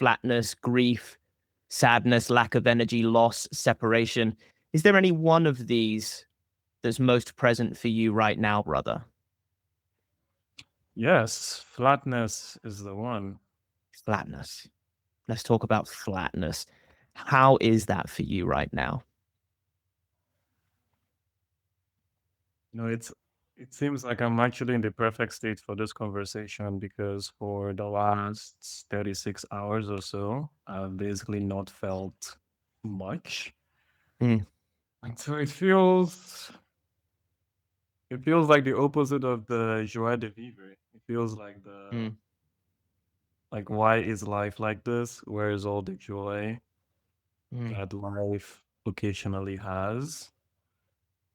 flatness, grief, sadness, lack of energy, loss, separation. Is there any one of these that's most present for you right now, brother? Yes, flatness is the one. Flatness. Let's talk about flatness. How is that for you right now? It seems like I'm actually in the perfect state for this conversation because for the last 36 hours or so, I've basically not felt much. Mm, And so it feels like the opposite of the joie de vivre. It feels like mm, why is life like this? Where is all the joy mm, that life occasionally has?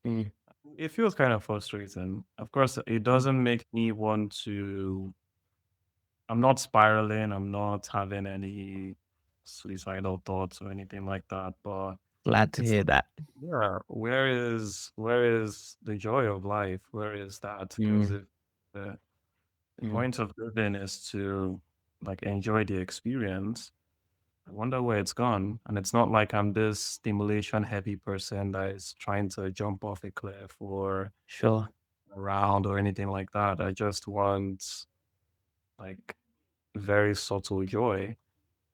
mm, It feels kind of frustrating. Of course, it mm. doesn't make me want to. I'm not spiraling. I'm not having any suicidal thoughts or anything like that. But Glad to it's hear like, that. yeah, where is the joy of life? Where is that? Because Mm, if the mm. point of living is to like enjoy the experience, I wonder where it's gone. And it's not like I'm this stimulation heavy person that is trying to jump off a cliff or Sure. around or anything like that. I just want like very subtle joy,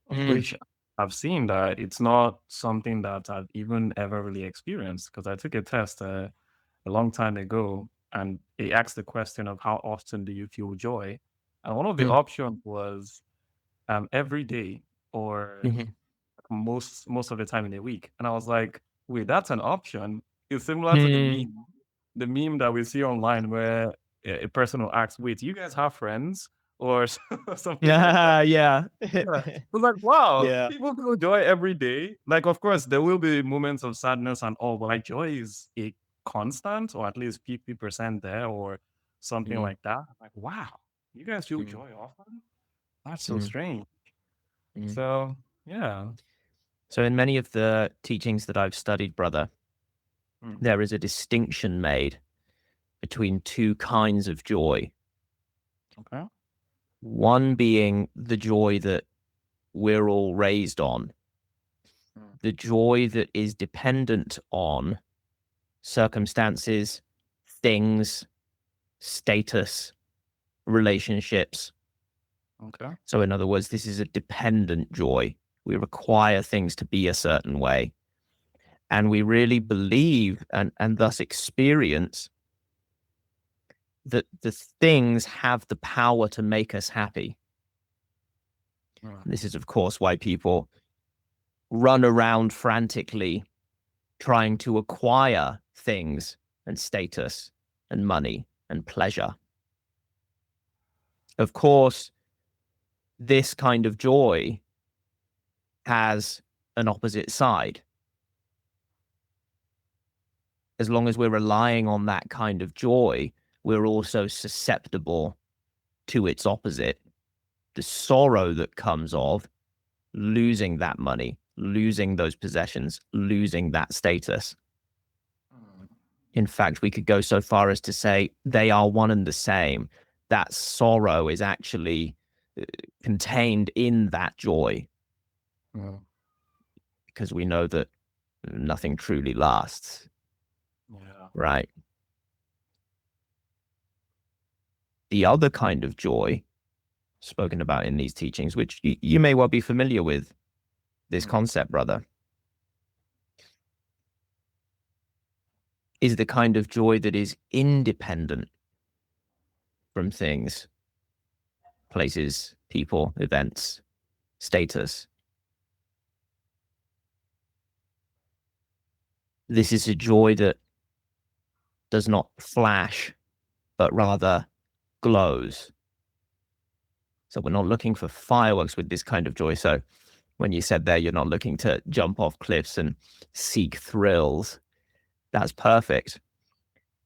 of Mm, which I've seen that it's not something that I've even ever really experienced because I took a test a long time ago and it asked the question of how often do you feel joy? And one of the mm, options was every day or mhm, most of the time in a week. And I was like, wait, that's an option. It's similar to mm. the meme that we see online where a person will ask, wait, do you guys have friends? Or something like that. Yeah, yeah. Yeah. It's like, wow, Yeah. people feel joy every day. Like, of course, there will be moments of sadness and all, but like joy is a constant or at least 50% there or something Mm, like that. Like, wow, you guys feel mm, joy often? That's so mm, strange. mm. So, yeah. So in many of the teachings that I've studied, brother, Mm, there is a distinction made between two kinds of joy. okay. One being the joy that we're all raised on, Mm, the joy that is dependent on circumstances, things, status, relationships. okay. So, in other words, this is a dependent joy. We require things to be a certain way. And we really believe and thus experience that the things have the power to make us happy. Mm, This is, of course, why people run around frantically trying to acquire things and status and money and pleasure. Of course, this kind of joy has an opposite side. As long as we're relying on that kind of joy, we're also susceptible to its opposite, the sorrow that comes of losing that money, losing those possessions, losing that status. mm, In fact, we could go so far as to say they are one and the same. That sorrow is actually uh, contained in that joy mm, because we know that nothing truly lasts, yeah. right? The other kind of joy spoken about in these teachings, which you may well be familiar with this Mm, concept, brother, is the kind of joy that is independent from things, places, people, events, status. This is a joy that does not flash, but rather glows. So we're not looking for fireworks with this kind of joy. So when you said there, you're not looking to jump off cliffs and seek thrills, that's perfect.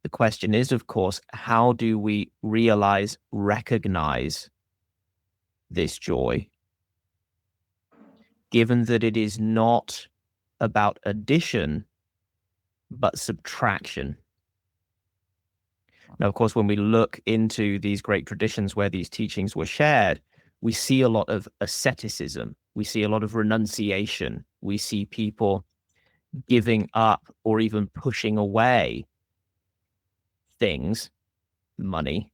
The question is, of course, how do we realize, recognize this joy, given that it is not about addition, but subtraction? Now, of course, when we look into these great traditions where these teachings were shared, we see a lot of asceticism. We see a lot of renunciation. We see people giving up or even pushing away things, money,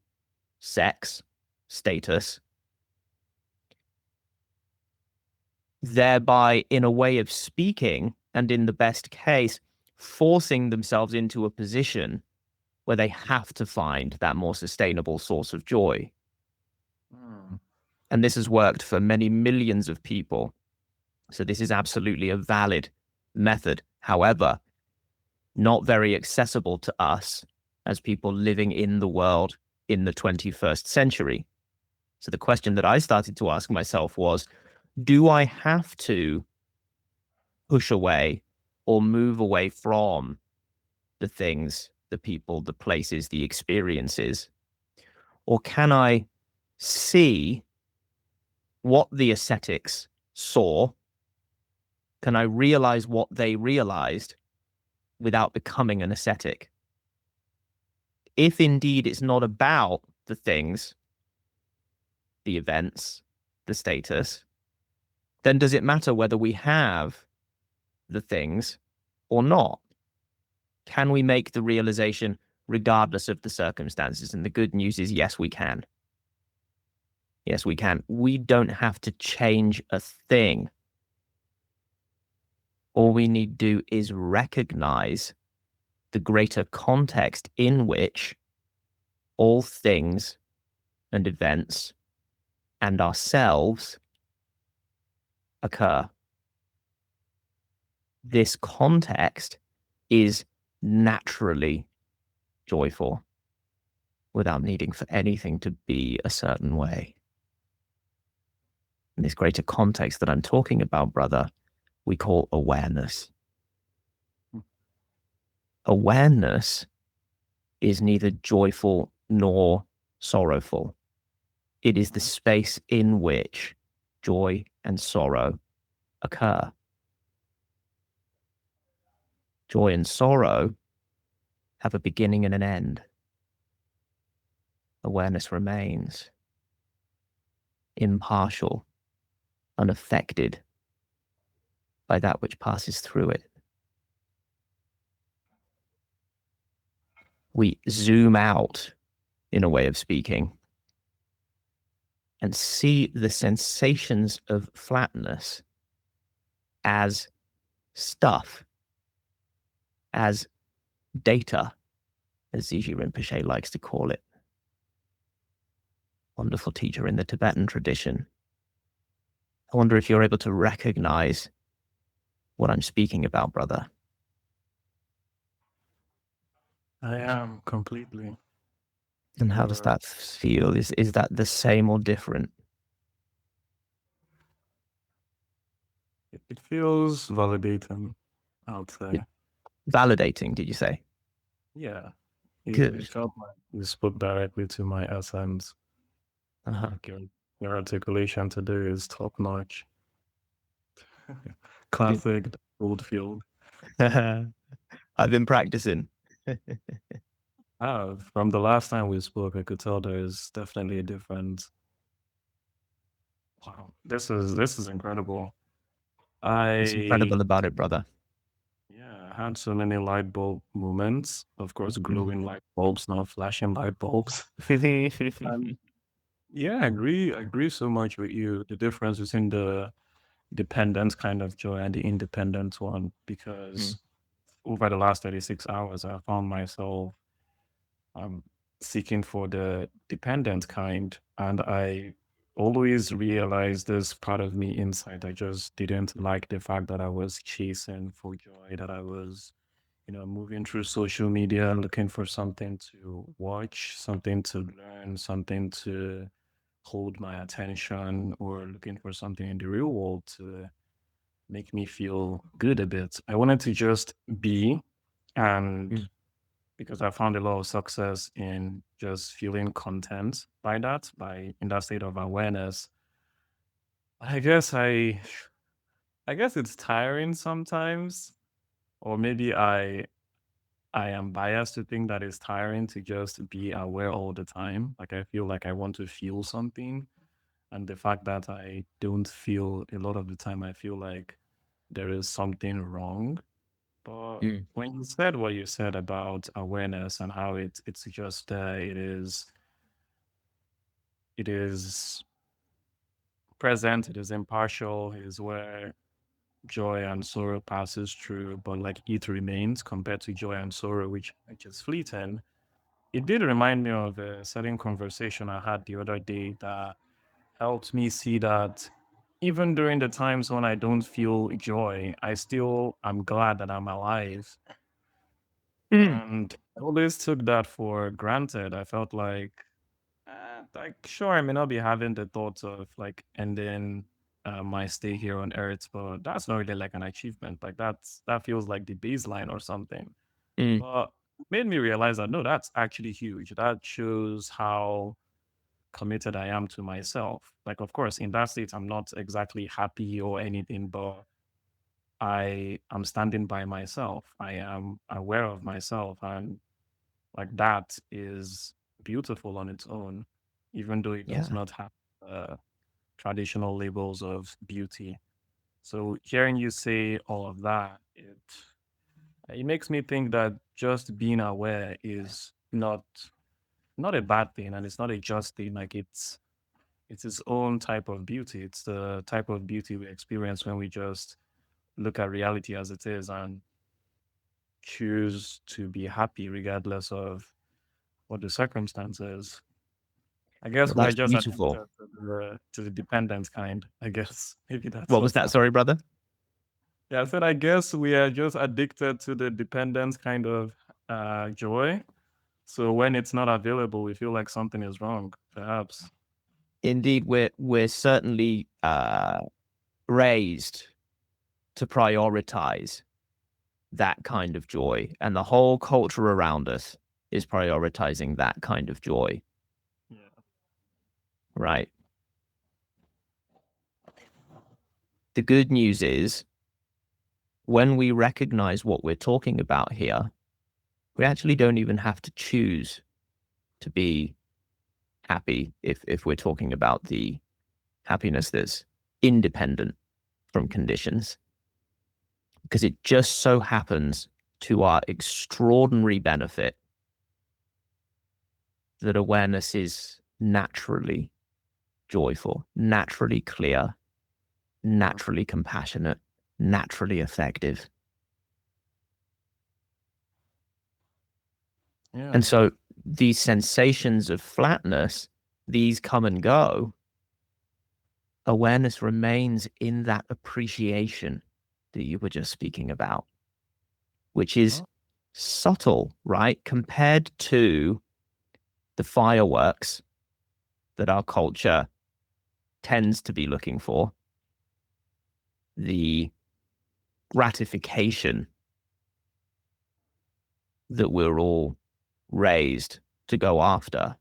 sex, status, thereby, in a way of speaking, and in the best case, forcing themselves into a position where they have to find that more sustainable source of joy. Mm. And this has worked for many millions of people. So this is absolutely a valid method. However, not very accessible to us as people living in the world in the 21st century. So the question that I started to ask myself was, do I have to push away or move away from the things, the people, the places, the experiences? Or can I see what the ascetics saw? Can I realize what they realized without becoming an ascetic? If indeed it's not about the things, the events, the status, then does it matter whether we have the things or not? Can we make the realization regardless of the circumstances? And the good news is, yes, we can. Yes, we can. We don't have to change a thing. All we need to do is recognize the greater context in which all things and events and ourselves occur. This context is naturally joyful without needing for anything to be a certain way. And this greater context that I'm talking about, brother, we call awareness. Awareness is neither joyful nor sorrowful. It is the space in which joy and sorrow occur. Joy and sorrow have a beginning and an end. Awareness remains impartial, unaffected by that which passes through it. We zoom out, in a way of speaking, and see the sensations of flatness as stuff, as data, as Ziji Rinpoche likes to call it. Wonderful teacher in the Tibetan tradition. I wonder if you're able to recognize what I'm speaking about, brother. I am completely. And how does You're, that feel? Is that the same or different? it feels validating, I would say. Validating, did you say? Yeah. It Good. felt like you spoke directly to my essence. Uh-huh. Like your articulation today is top notch. Good. Classic Goldfield. I've been practicing. From the last time we spoke, I could tell there is definitely a difference. Wow, this is incredible. What's I incredible about it, brother? Yeah, I had so many light bulb moments. Of course, glowing light bulbs, not flashing light bulbs. And yeah, I agree so much with you. The difference between the dependent kind of joy and the independent one, Mm, because over the last 36 hours, I found myself um seeking for the dependent kind, and I always realized this part of me inside. I just didn't like the fact that I was chasing for joy, that I was moving through social media, looking for something to watch, something to learn, something to hold my attention, or looking for something in the real world to make me feel good a bit. I wanted to just be, and mm, because I found a lot of success in just feeling content by that, by in that state of awareness. I guess I guess it's tiring sometimes, or maybe I am biased to think that it's tiring to just be aware all the time. Like I feel like I want to feel something. And the fact that I don't feel, a lot of the time, I feel like there is something wrong. But Mm. when you said what you said about awareness and how it's just it is present, it is impartial, is where joy and sorrow passes through, but like it remains compared to joy and sorrow, which is fleeting. It did remind me of a certain conversation I had the other day that helped me see that even during the times when I don't feel joy, I still am glad that I'm alive. Mm. And I always took that for granted. I felt like sure, I may not be having the thoughts of like ending my stay here on Earth, but that's not really like an achievement. Like that feels like the baseline or something. Mm. But it made me realize that no, that's actually huge. That shows how committed I am to myself. Like, of course, in that state, I'm not exactly happy or anything, but I am standing by myself. I am aware of myself, and like that is beautiful on its own, even though it does Yeah. not have traditional labels of beauty. So hearing you say all of that, it makes me think that just being aware is not a bad thing, and it's not a just thing. Like it's its own type of beauty. It's the type of beauty we experience when we just look at reality as it is and choose to be happy regardless of what the circumstances. I Well, guess we are that's just beautiful. addicted to the dependent kind. I guess maybe that's What was what's that? happening. Sorry, brother. Yeah, I said I guess we are just addicted to the dependence kind of joy. So when it's not available, we feel like something is wrong. Perhaps. Indeed, we're certainly raised to prioritize that kind of joy, and the whole culture around us is prioritizing that kind of joy, Yeah. right? The good news is when we recognize what we're talking about here, we actually don't even have to choose to be happy if we're talking about the happiness that's independent from conditions, because it just so happens to our extraordinary benefit that awareness is naturally joyful, naturally clear, Yeah. naturally compassionate, naturally effective. Yeah. And so these sensations of flatness, these come and go. Awareness remains in that appreciation that you were just speaking about, which is Oh, subtle, right? Compared to the fireworks that our culture tends to be looking for, the gratification that we're all raised to go after.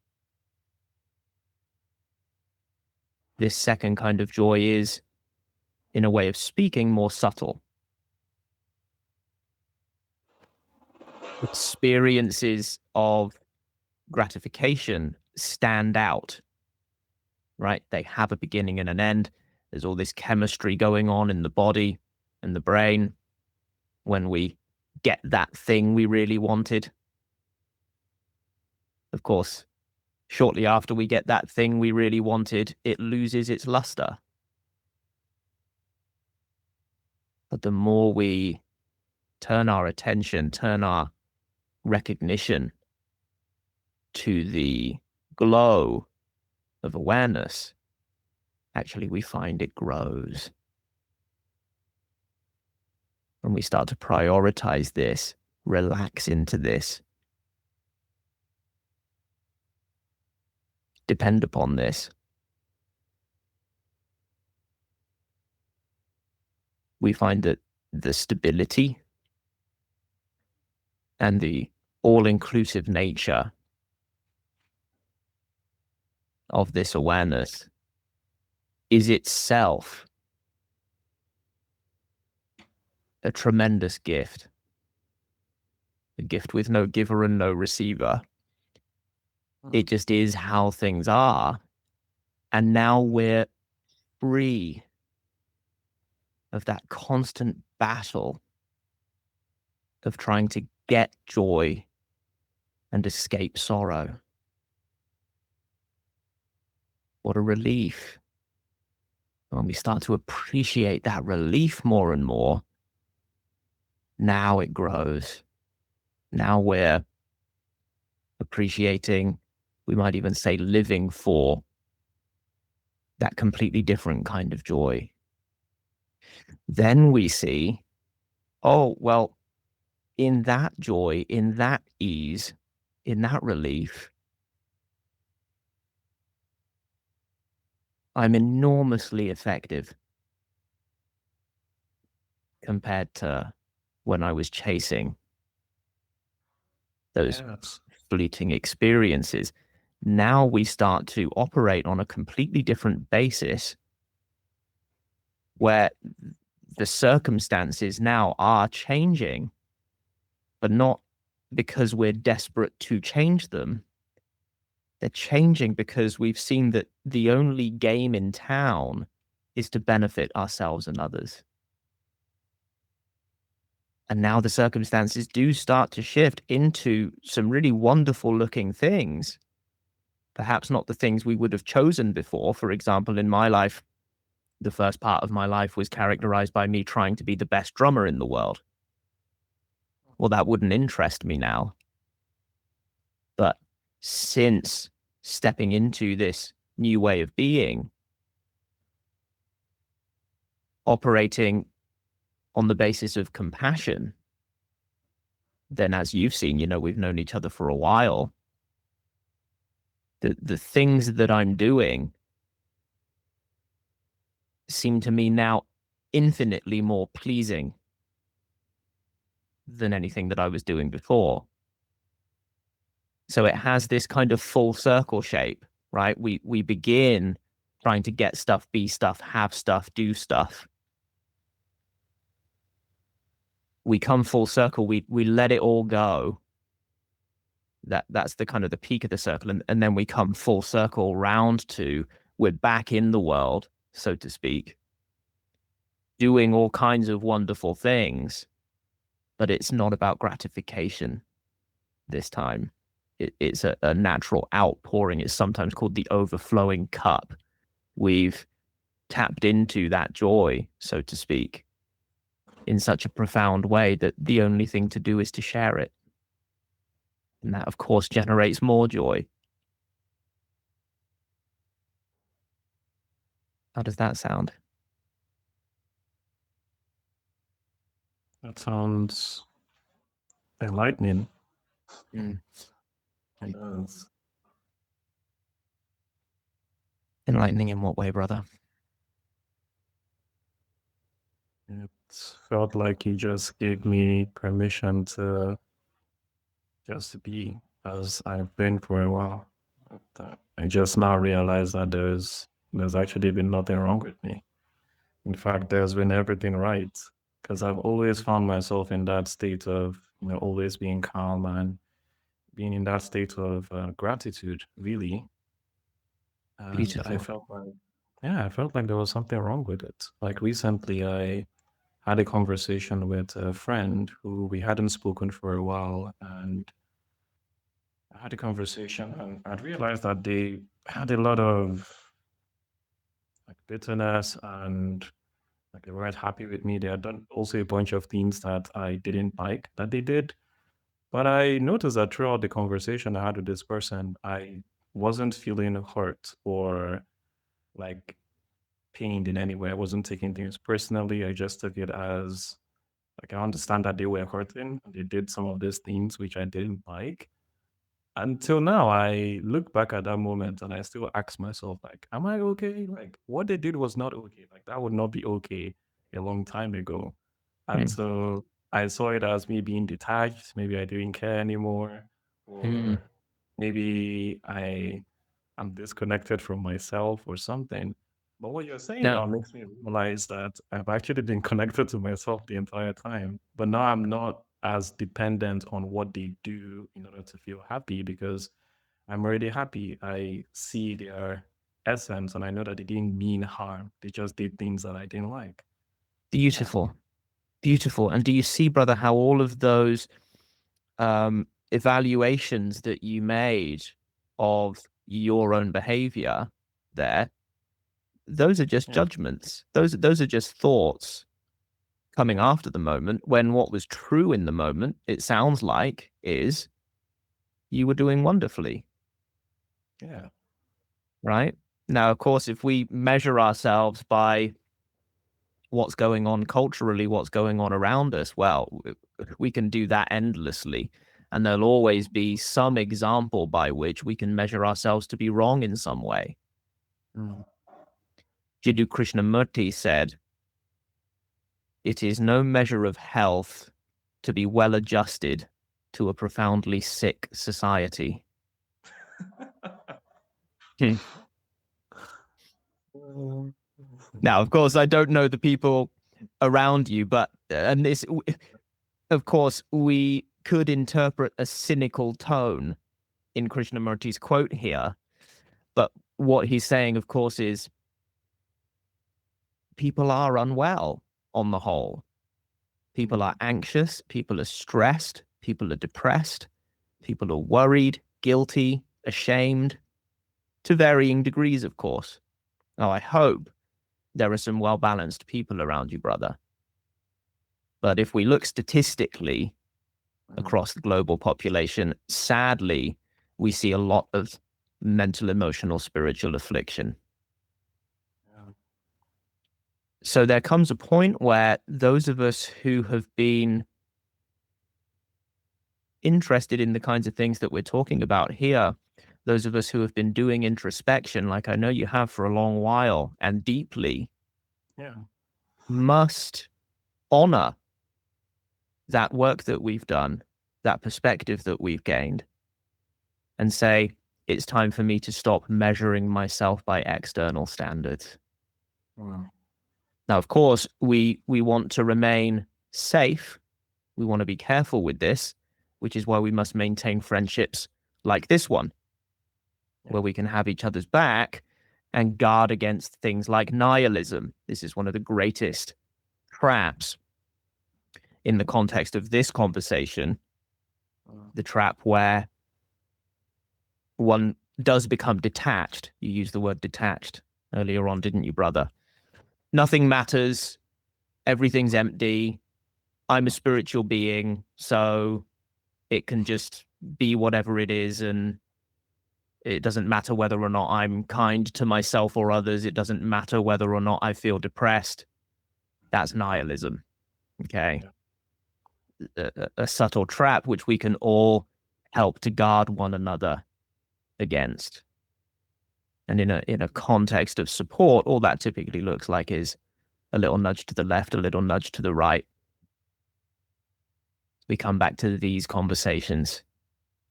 This second kind of joy is, in a way of speaking, more subtle. Experiences of gratification stand out, right? They have a beginning and an end. There's all this chemistry going on in the body and the brain when we get that thing we really wanted. Of course, shortly after we get that thing we really wanted, it loses its luster. But the more we turn our attention, turn our recognition to the glow of awareness, actually we find it grows. When we start to prioritize this, relax into this, depend upon this, we find that the stability and the all-inclusive nature of this awareness is itself a tremendous gift, a gift with no giver and no receiver. hmm. It just is how things are. And now we're free of that constant battle of trying to get joy and escape sorrow. What a relief. When we start to appreciate that relief more and more, now it grows. Now we're appreciating, we might even say living for that completely different kind of joy. Then we see, oh, well, in that joy, in that ease, in that relief, I'm enormously effective compared to when I was chasing those Yes. fleeting experiences. Now we start to operate on a completely different basis where the circumstances now are changing, but not because we're desperate to change them. They're changing because we've seen that the only game in town is to benefit ourselves and others. And now the circumstances do start to shift into some really wonderful looking things. Perhaps not the things we would have chosen before. For example, in my life, the first part of my life was characterized by me trying to be the best drummer in the world. Well, that wouldn't interest me now. But since stepping into this new way of being, operating on the basis of compassion, then as you've seen, we've known each other for a while. The things that I'm doing seem to me now infinitely more pleasing than anything that I was doing before. So it has this kind of full circle shape, right? We begin trying to get stuff, be stuff, have stuff, do stuff. We come full circle. We let it all go. That's the kind of the peak of the circle, and then we come full circle round to we're back in the world, so to speak, doing all kinds of wonderful things, but it's not about gratification this time. It's a natural outpouring. It's sometimes called the overflowing cup. We've tapped into that joy, so to speak, in such a profound way that the only thing to do is to share it. And that, of course, generates more joy. How does that sound? That sounds enlightening. Mm. It does. Enlightening in what way, brother? It felt like he just gave me permission to just be as I've been for a while. But, I just now realized that there's actually been nothing wrong with me. In fact, there's been everything right because I've always found myself in that state of always being calm and being in that state of gratitude, really. And I Beautiful. felt like, yeah, I felt like there was something wrong with it. Like recently, I had a conversation with a friend who we hadn't spoken for a while, and I had a conversation, and I realized that they had a lot of like bitterness, and like they weren't happy with me. They had done also a bunch of things that I didn't like that they did. But I noticed that throughout the conversation I had with this person, I wasn't feeling hurt or like pained in any way. I wasn't taking things personally. I just took it as like I understand that they were hurting and they did some of these things which I didn't like. Until now, I look back at that moment and I still ask myself, like, am I okay? Like what they did was not okay. Like that would not be okay a long time ago. And Mm. so I saw it as me being detached. Maybe I didn't care anymore. Mm. Or maybe I'm disconnected from myself or something. But what you're saying No. now makes me realize that I've actually been connected to myself the entire time. But now I'm not as dependent on what they do in order to feel happy because I'm already happy. I see their essence, and I know that they didn't mean harm. They just did things that I didn't like. Beautiful. Beautiful. And do you see, brother, how all of those evaluations that you made of your own behavior there, those are just judgments. Those are just thoughts coming after the moment, when what was true in the moment, it sounds like, is you were doing wonderfully. Yeah. Right? Now, of course, if we measure ourselves by what's going on culturally, what's going on around us, well, we can do that endlessly. And there'll always be some example by which we can measure ourselves to be wrong in some way. Jiddu Krishnamurti said, "It is no measure of health to be well adjusted to a profoundly sick society." Now, of course, I don't know the people around you, but, and this, of course, we could interpret a cynical tone in Krishnamurti's quote here. But what he's saying, of course, is people are unwell on the whole. People are anxious, people are stressed, people are depressed, people are worried, guilty, ashamed, to varying degrees, of course. Now, I hope there are some well-balanced people around you, brother. But if we look statistically across the global population, sadly, we see a lot of mental, emotional, spiritual affliction. So there comes a point where those of us who have been interested in the kinds of things that we're talking about here, those of us who have been doing introspection, like I know you have for a long while and deeply, must honor that work that we've done, that perspective that we've gained, and say, it's time for me to stop measuring myself by external standards. Now, of course, we want to remain safe. We want to be careful with this, which is why we must maintain friendships like this one, where we can have each other's back and guard against things like nihilism. This is one of the greatest traps in the context of this conversation, the trap where one does become detached. You used the word detached earlier on, didn't you, brother? Nothing matters. Everything's empty. I'm a spiritual being, so it can just be whatever it is, and it doesn't matter whether or not I'm kind to myself or others. It doesn't matter whether or not I feel depressed. That's nihilism, okay? A subtle trap which we can all help to guard one another against. And in a context of support, all that typically looks like is a little nudge to the left, a little nudge to the right. We come back to these conversations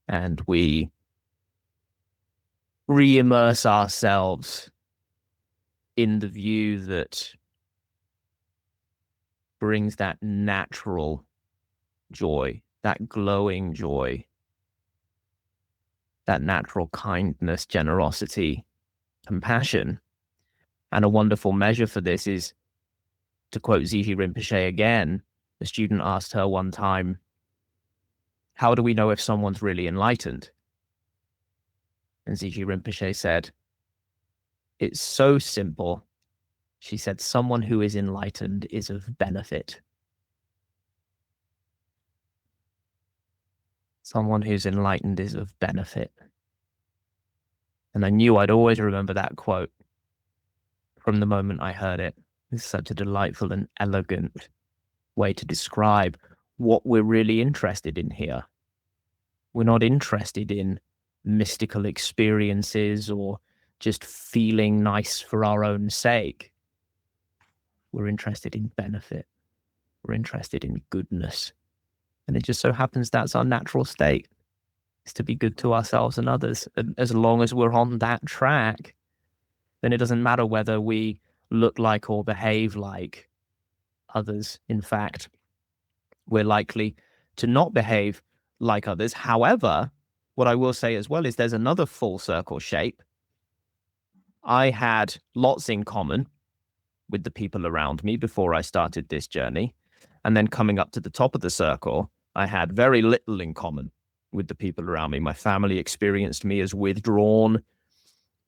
and we re-immerse ourselves in the view that brings that natural joy, that glowing joy, that natural kindness, generosity, compassion. And a wonderful measure for this is, to quote Ziji Rinpoche again, a student asked her one time, how do we know if someone's really enlightened? And Ziji Rinpoche said, it's so simple. She said, someone who is enlightened is of benefit. Someone who's enlightened is of benefit. And I knew I'd always remember that quote from the moment I heard it. It's such a delightful and elegant way to describe what we're really interested in here. We're not interested in mystical experiences or just feeling nice for our own sake. We're interested in benefit. We're interested in goodness. And it just so happens that's our natural state, is to be good to ourselves and others. And as long as we're on that track, then it doesn't matter whether we look like or behave like others. In fact, we're likely to not behave like others. However, what I will say as well is there's another full circle shape, I had lots in common with the people around me before I started this journey. And then coming up to the top of the circle, I had very little in common with the people around me. My family experienced me as withdrawn.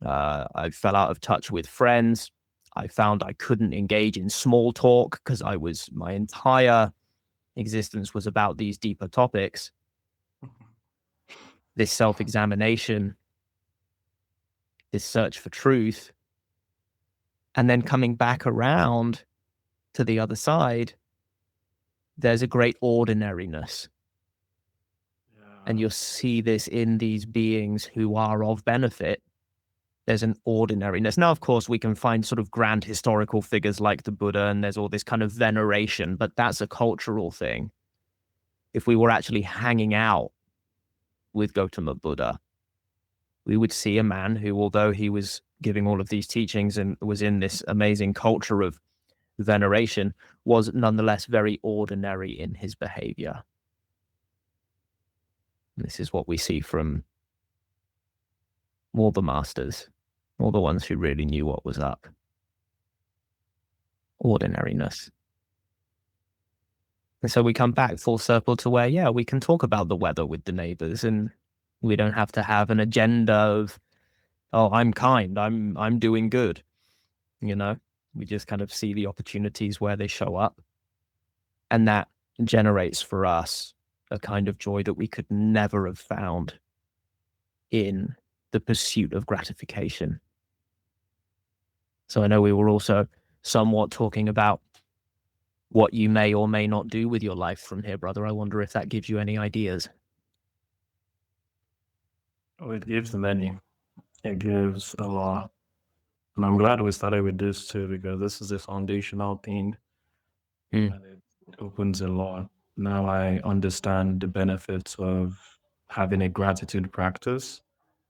I fell out of touch with friends. I found I couldn't engage in small talk because my entire existence was about these deeper topics, this self-examination, this search for truth. And then coming back around to the other side, there's a great ordinariness. And you'll see this in these beings who are of benefit. There's an ordinariness. Now, of course, we can find sort of grand historical figures like the Buddha, and there's all this kind of veneration, but that's a cultural thing. If we were actually hanging out with Gautama Buddha, we would see a man who, although he was giving all of these teachings and was in this amazing culture of veneration, was nonetheless very ordinary in his behavior. And this is what we see from all the masters, all the ones who really knew what was up. Ordinariness. And so we come back full circle to where, yeah, we can talk about the weather with the neighbors, and we don't have to have an agenda of, oh, I'm kind, I'm doing good. You know, we just kind of see the opportunities where they show up. And that generates for us a kind of joy that we could never have found in the pursuit of gratification. So I know we were also somewhat talking about what you may or may not do with your life from here, brother. I wonder if that gives you any ideas. Oh, it gives many. It gives a lot. And I'm glad we started with this too, because this is a foundational thing and it opens a lot. Now I understand the benefits of having a gratitude practice,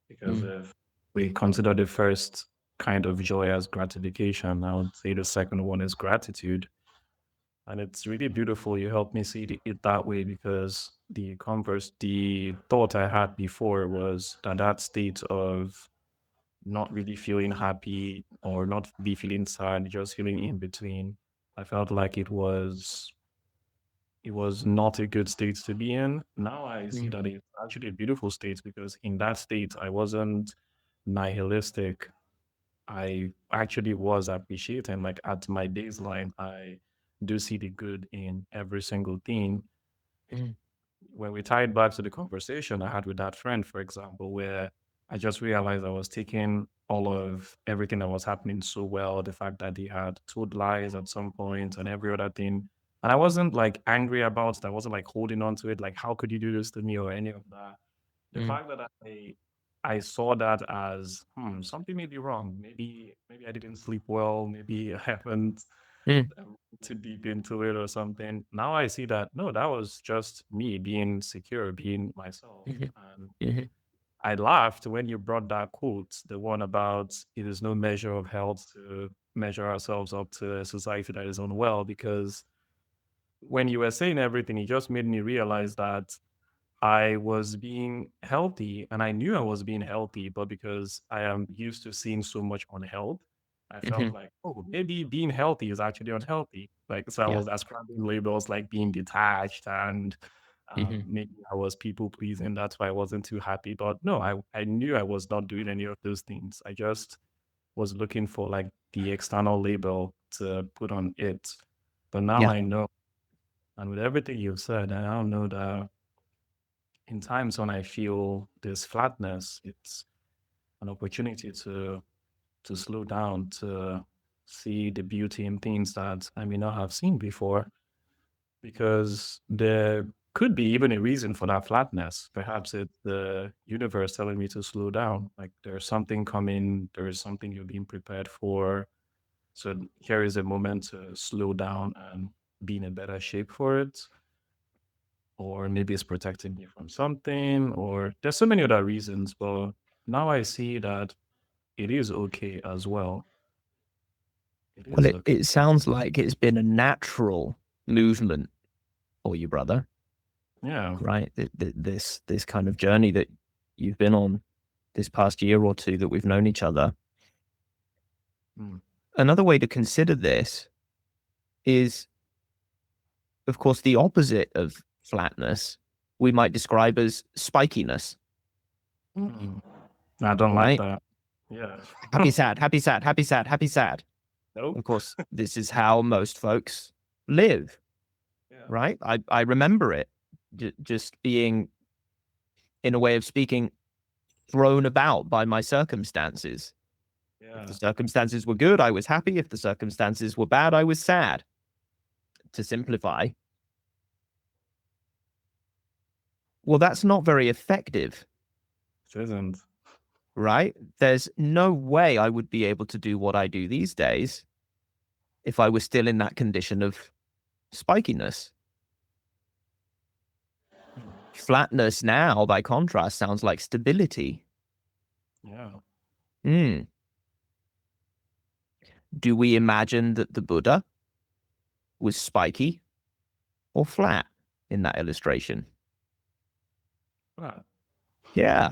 because if we consider the first kind of joy as gratification, I would say the second one is gratitude. And it's really beautiful. You helped me see it that way, because the thought I had before was that state of not really feeling happy or not be feeling sad, just feeling in between. I felt like it was not a good state to be in. Now I see that it's actually a beautiful state, because in that state I wasn't nihilistic. I actually was appreciating, like at my baseline, I do see the good in every single thing. When we tie it back to the conversation I had with that friend, for example, where I just realized I was taking all of everything that was happening so well, the fact that he had told lies at some point and every other thing. And I wasn't like angry about it. I wasn't like holding on to it, like, how could you do this to me or any of that. The fact that I saw that as something may be wrong. Maybe I didn't sleep well. Maybe I haven't too deep into it or something. Now I see that no, that was just me being secure, being myself. And I laughed when you brought that quote, the one about it is no measure of health to measure ourselves up to a society that is unwell. Because when you were saying everything, it just made me realize that I was being healthy and I knew I was being healthy, but because I am used to seeing so much unhealth, I felt like, oh, maybe being healthy is actually unhealthy. Like, so I Yeah. was ascribing labels like being detached and maybe I was people pleasing. That's why I wasn't too happy. But no, I knew I was not doing any of those things. I just was looking for like the external label to put on it. But now Yeah. I know, and with everything you've said, I now know that in times when I feel this flatness, it's an opportunity to slow down, to see the beauty in things that I may not have seen before, because there could be even a reason for that flatness. Perhaps it's the universe telling me to slow down. Like there's something coming, there is something you're being prepared for. So here is a moment to slow down and be in a better shape for it. Or maybe it's protecting me from something, or there's so many other reasons. But now I see that it is okay as well. It Well, is okay. it sounds like it's been a natural movement for you, brother, Yeah. right? This kind of journey that you've been on this past year or two that we've known each other. Mm. Another way to consider this is, of course, the opposite of flatness we might describe as spikiness, I don't like right? that. Yeah. Happy, sad, happy, sad, happy, sad, happy, sad. Nope. Of course, this is how most folks live, Yeah. right? I remember it just being, in a way of speaking, thrown about by my circumstances. If the circumstances were good, I was happy. If the circumstances were bad, I was sad. To simplify. Well, that's not very effective, It isn't. right? There's no way I would be able to do what I do these days if I was still in that condition of spikiness. Flatness now, by contrast, sounds like stability. Yeah. Do we imagine that the Buddha was spiky or flat in that illustration? Flat. Yeah.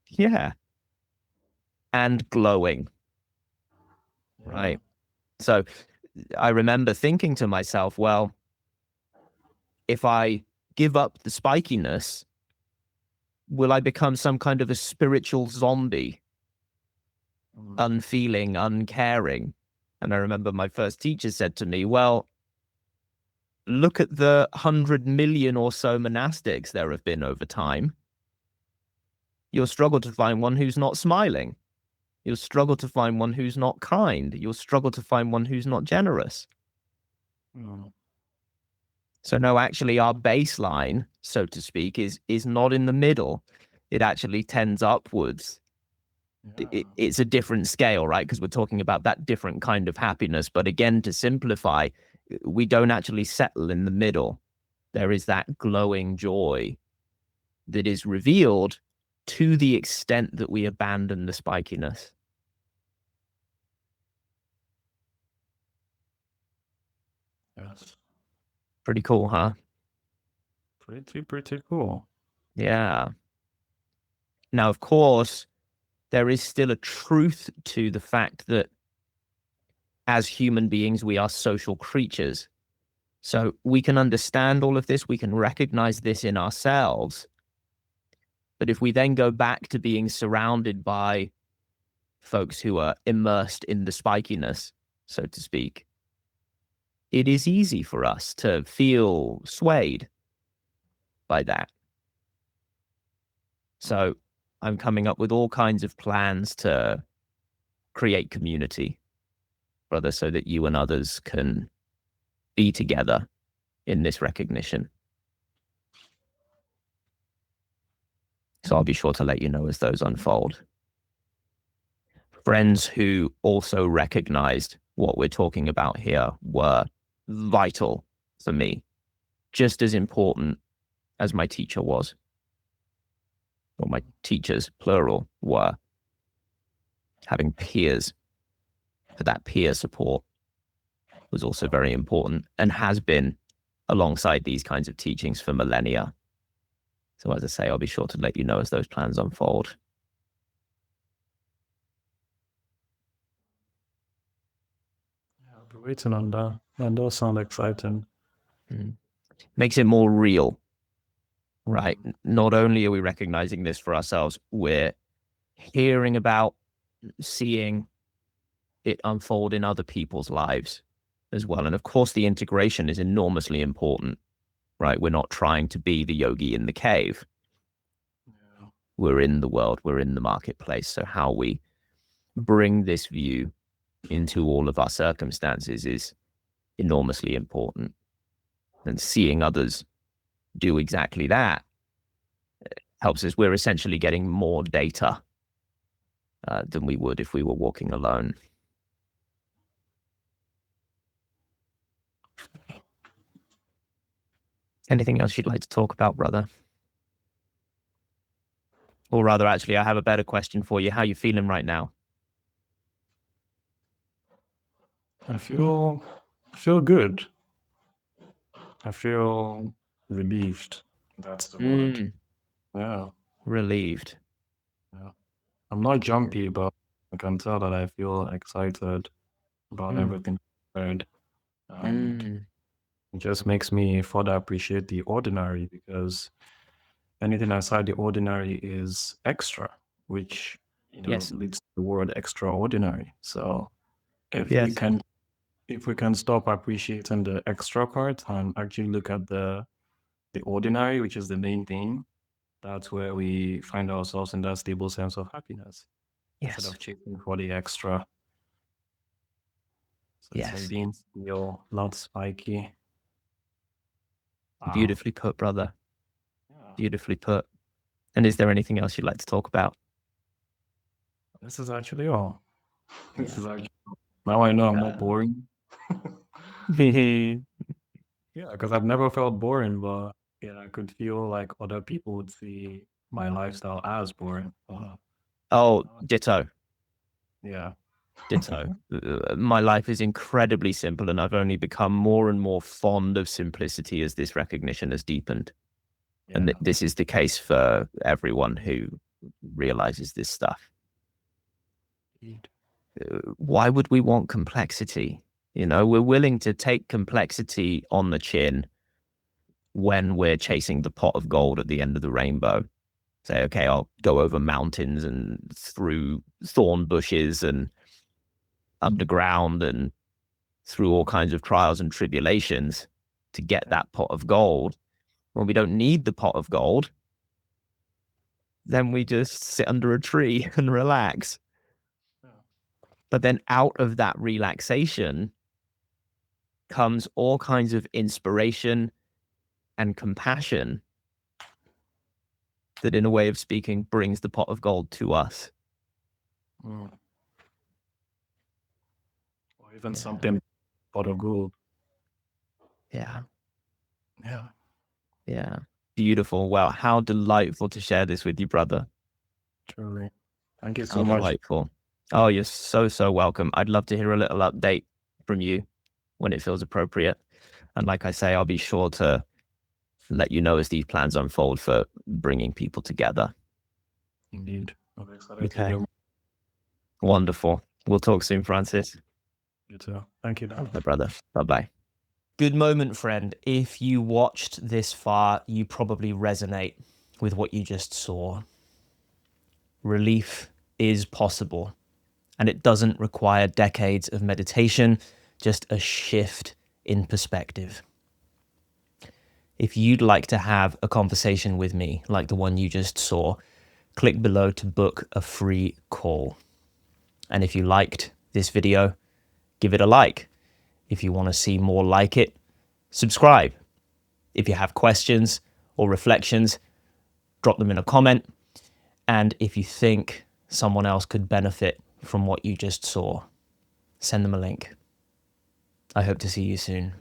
Yeah. And glowing, right? So I remember thinking to myself, well, if I give up the spikiness, will I become some kind of a spiritual zombie? Unfeeling, uncaring. And I remember my first teacher said to me, well, look at the 100 million or so monastics there have been over time. You'll struggle to find one who's not smiling. You'll struggle to find one who's not kind. You'll struggle to find one who's not generous. So no, actually our baseline, so to speak, is not in the middle. It actually tends upwards. It's a different scale, right? Because we're talking about that different kind of happiness. But again, to simplify, we don't actually settle in the middle. There is that glowing joy that is revealed to the extent that we abandon the spikiness. Yes. Pretty cool, huh? Pretty cool. Yeah. Now, of course, there is still a truth to the fact that as human beings, we are social creatures. So we can understand all of this. We can recognize this in ourselves. But if we then go back to being surrounded by folks who are immersed in the spikiness, so to speak, it is easy for us to feel swayed by that. So I'm coming up with all kinds of plans to create community, brother, so that you and others can be together in this recognition. So I'll be sure to let you know as those unfold. Friends who also recognized what we're talking about here were vital for me, just as important as my teacher was, or my teachers, plural, were. Having peers for that peer support was also very important and has been alongside these kinds of teachings for millennia. So as I say, I'll be sure to let you know as those plans unfold. I'll be waiting on that. That does sound exciting. Makes it more real, right? Not only are we recognizing this for ourselves, we're hearing about, seeing it unfold in other people's lives as well. And of course, the integration is enormously important, right? We're not trying to be the yogi in the cave. We're in the world, we're in the marketplace. So how we bring this view into all of our circumstances is enormously important. And seeing others do exactly that helps us. We're essentially getting more data than we would if we were walking alone. Anything else you'd like to talk about, brother? Or rather, actually, I have a better question for you. How are you feeling right now? I feel good. I feel relieved. That's the word. Yeah. Relieved. Yeah. I'm not jumpy, but You can tell that I feel excited about everything I've heard. And it just makes me further appreciate the ordinary, because anything outside the ordinary is extra, which Yes. leads to the word extraordinary. So if we Yes. can stop appreciating the extra part and actually look at the ordinary, which is the main thing, that's where we find ourselves in that stable sense of happiness instead Yes. of chasing for the extra. So it's Yes. like being still, not spiky. Wow. Beautifully put, brother. Yeah. Beautifully put. And is there anything else you'd like to talk about? This is actually all. This Yeah. is actually now I know I'm not boring. Yeah, because I've never felt boring, but yeah, I could feel like other people would see my lifestyle as boring. Oh, ditto. Yeah. Ditto. My life is incredibly simple, and I've only become more and more fond of simplicity as this recognition has deepened. Yeah. And this is the case for everyone who realizes this stuff. Why would we want complexity? You know, we're willing to take complexity on the chin when we're chasing the pot of gold at the end of the rainbow. Say, okay, I'll go over mountains and through thorn bushes and underground and through all kinds of trials and tribulations to get that pot of gold. When we don't need the pot of gold, then we just sit under a tree and relax. But then out of that relaxation comes all kinds of inspiration and compassion that, in a way of speaking, brings the pot of gold to us. Or even something pot of gold. Yeah. Yeah. Yeah. Beautiful. Well, how delightful to share this with you, brother. Truly. Thank you so How much. delightful. Oh, you're so, so welcome. I'd love to hear a little update from you when it feels appropriate. And like I say, I'll be sure to let you know as these plans unfold for bringing people together. Indeed. I'm excited to Okay. hear more. Wonderful. We'll talk soon, Francis. You too. Thank you, Dan. My brother. Bye-bye. Good moment, friend. If you watched this far, you probably resonate with what you just saw. Relief is possible, and it doesn't require decades of meditation, just a shift in perspective. If you'd like to have a conversation with me like the one you just saw, click below to book a free call. And if you liked this video, give it a like. If you want to see more like it, subscribe. If you have questions or reflections, drop them in a comment. And if you think someone else could benefit from what you just saw, send them a link. I hope to see you soon.